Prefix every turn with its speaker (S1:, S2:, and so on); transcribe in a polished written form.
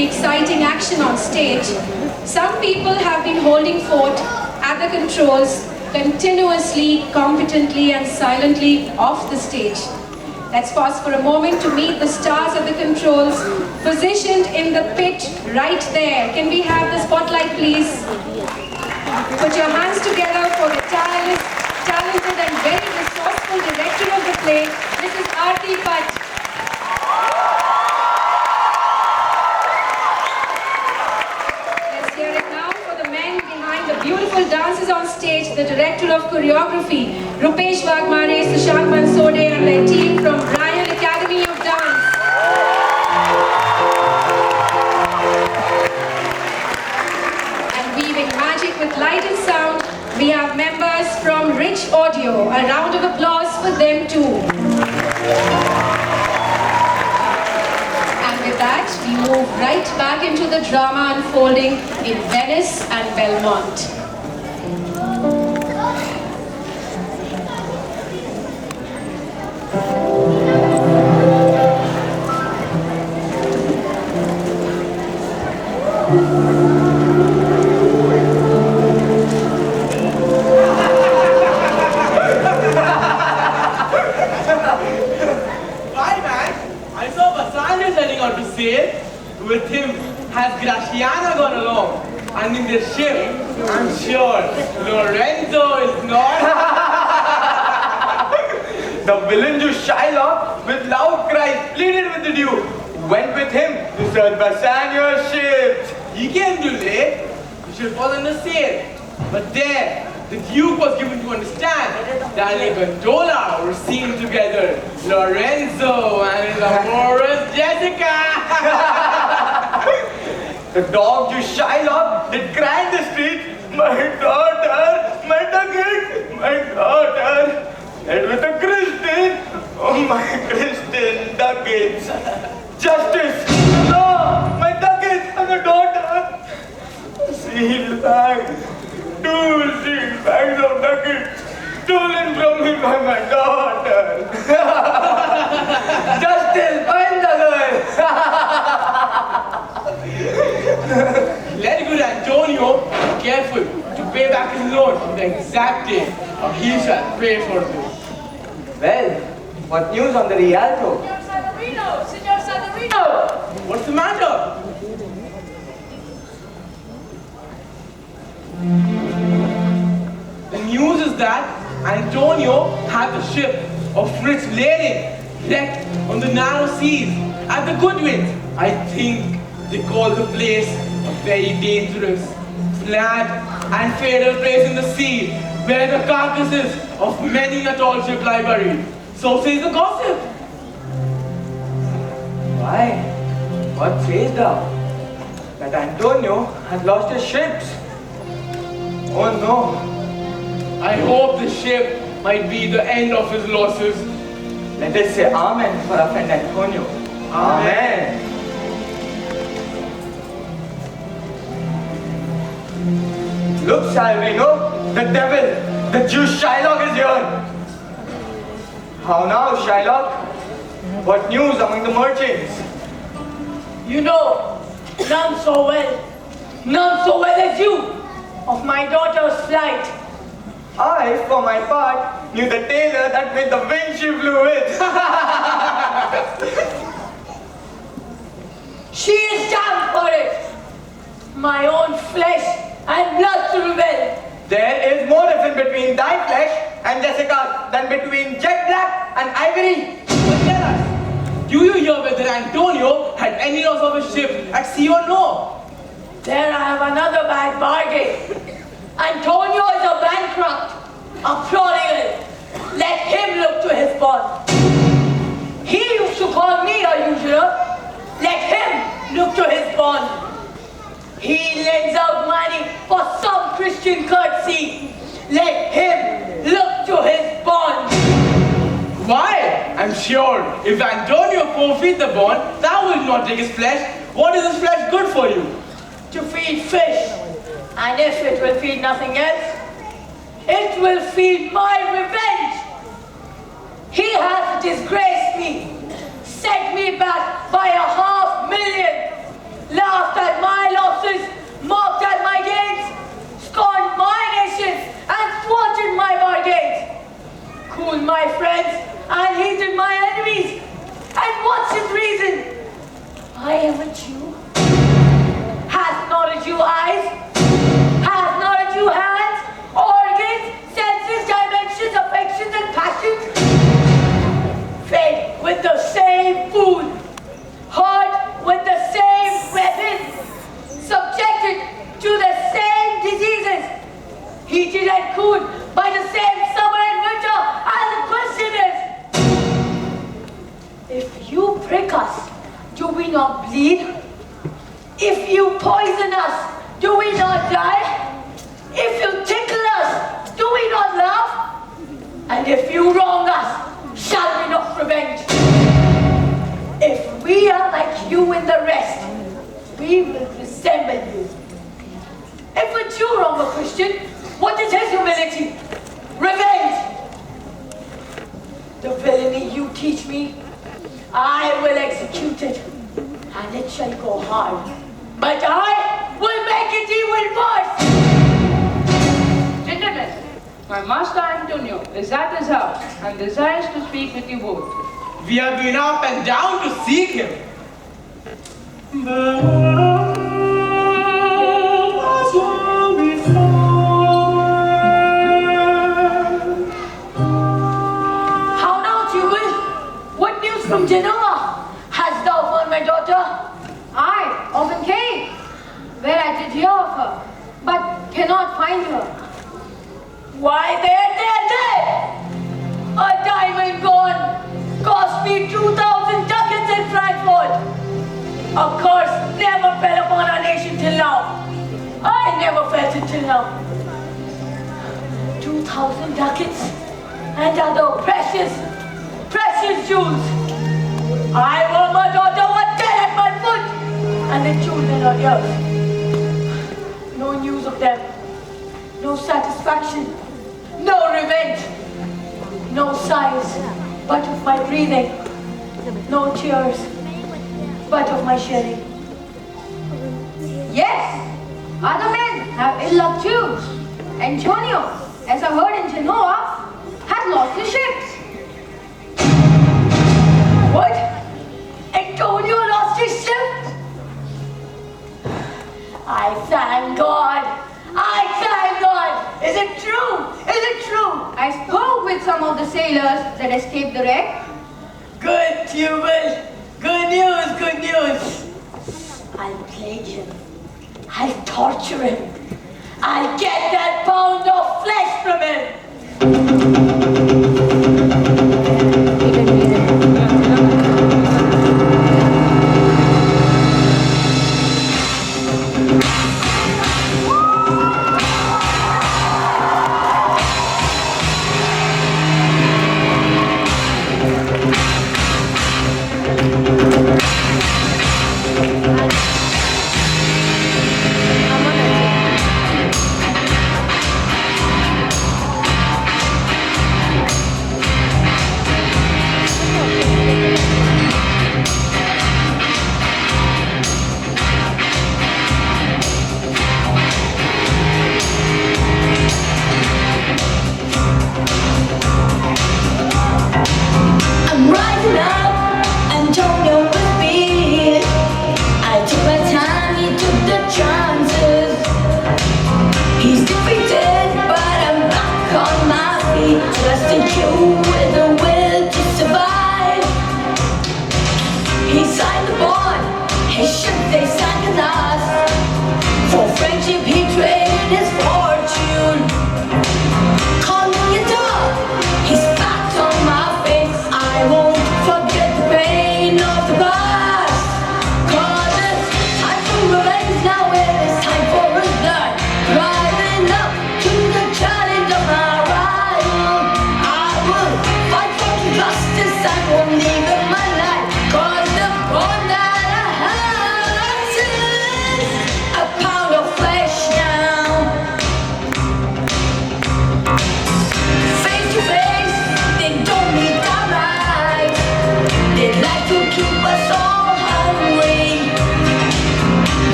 S1: the exciting action on stage, some people have been holding fort at the controls, continuously, competently and silently off the stage. Let's pause for a moment to meet the stars at the controls, positioned in the pit right there. Can we have the spotlight, please? Put your hands together for the talented and very resourceful director of the play, Mrs. Aarti Bhatt. Let's hear it now for the men behind the beautiful dances on stage, the director of choreography, Rupesh Wagmare, Sushant Bansode and their team from Royal Academy of Dance. And weaving magic with light and sound, we have members from Rich Audio. A round of applause for them too. And with that, we move right back into the drama unfolding in Venice and Belmont.
S2: With him has Graciana gone along, and in the ship, I'm sure Lorenzo is not. The villain Jew Shylock, with loud cries, pleaded with the Duke, went with him to search Bassanio's ships. He came too late. The ship was under sail, but there the Duke was given to understand that the gondola were seen together, Lorenzo and his amorous Jessica. The dog Jew Shylock did cry in the street, my daughter, my nugget, my daughter. And with a Christian, oh my Christian ducats. Justice, no, my ducats and the daughter. Sealed bag, 2 sealed bags of ducats, stolen from me by my daughter. Justice, find the girl. Let good Antonio be careful to pay back his loan on the exact day, or he shall pay for this.
S3: Well, what news on the Rialto?
S2: Signor Sadarino! What's the matter? The news is that Antonio had the ship of Fritz Lehring wrecked on the narrow seas at the Goodwin. I think they call the place a very dangerous, flat and fatal place in the sea where the carcasses of many a tall ship lie buried. So says the gossip.
S3: Why? What says thou? That Antonio has lost his ships. Oh no.
S2: I hope the ship might be the end of his losses.
S3: Let us say Amen for our friend Antonio. Amen. Look, Salvino, the devil, the Jew Shylock is here. How now, Shylock? What news among the merchants?
S4: You know, none so well as you, of my daughter's flight.
S3: I, for my part, knew the tailor that made the wing she flew with.
S4: She is damned for it. My own flesh and blood to rebel.
S3: There is more difference between thy flesh and Jessica than between jet black and ivory.
S2: But tell us, do you hear whether Antonio had any loss of his ship at sea or no?
S4: There I have another bad bargain. Antonio is a bankrupt, a prodigal. Let him look to his bond. He used to call me a usurer. Let him look to his bond. He lends out money for some Christian courtesy. Let him look to his bond.
S2: Why? I'm sure if Antonio forfeit the bond, thou wilt not take his flesh. What is his flesh good for you?
S4: To feed fish. And if it will feed nothing else, it will feed my revenge. He hath disgraced me, sent me back by 500,000. friends and hated my enemies. And what's his reason? I am a Jew. Hath not a Jew eyes? Hath not a Jew hands, organs, senses, dimensions, affections, and passions? Fed with the same food, hurt with the same weapons, subjected to the same diseases, heated and cooled by the same summer and winter. And the question is, if you prick us, do we not bleed? If you poison us, do we not die? If you tickle us, do we not laugh? And if you wrong us, shall we not revenge? If we are like you and the rest, we will resemble you. If a Jew wrong a Christian, what is his humility? Revenge. The villainy you teach me, I will execute it, and it shall go hard. But I will make it even worse.
S5: Gentlemen, my master Antonio is at his house and desires to speak with you both.
S2: We have been up and down to seek him.
S4: How now, Jubal? What news from Genoa? Hast thou found my daughter?
S1: I often came, where I did hear of her, but cannot find her.
S4: Why, they're dead! A diamond gone cost me 2,000 ducats in Frankfurt. A curse never fell upon our nation till now. I never felt it till now. 2,000 ducats and other precious, precious jewels. I want my daughter was dead at my foot, and the jewels in her ears. No news of them, no satisfaction, no revenge, no sighs, but of my breathing, no tears, but of my shedding.
S1: Yes, other men have ill luck too. Antonio, as I heard in Genoa, had lost his ships.
S4: What? Antonio lost his ship? I thank God. I thank God. Is it true? Is it true?
S1: I spoke with some of the sailors that escaped the wreck.
S4: Good, Tubal. Good news, good news. I'll plague him. I'll torture him. I'll get that pound of flesh from him.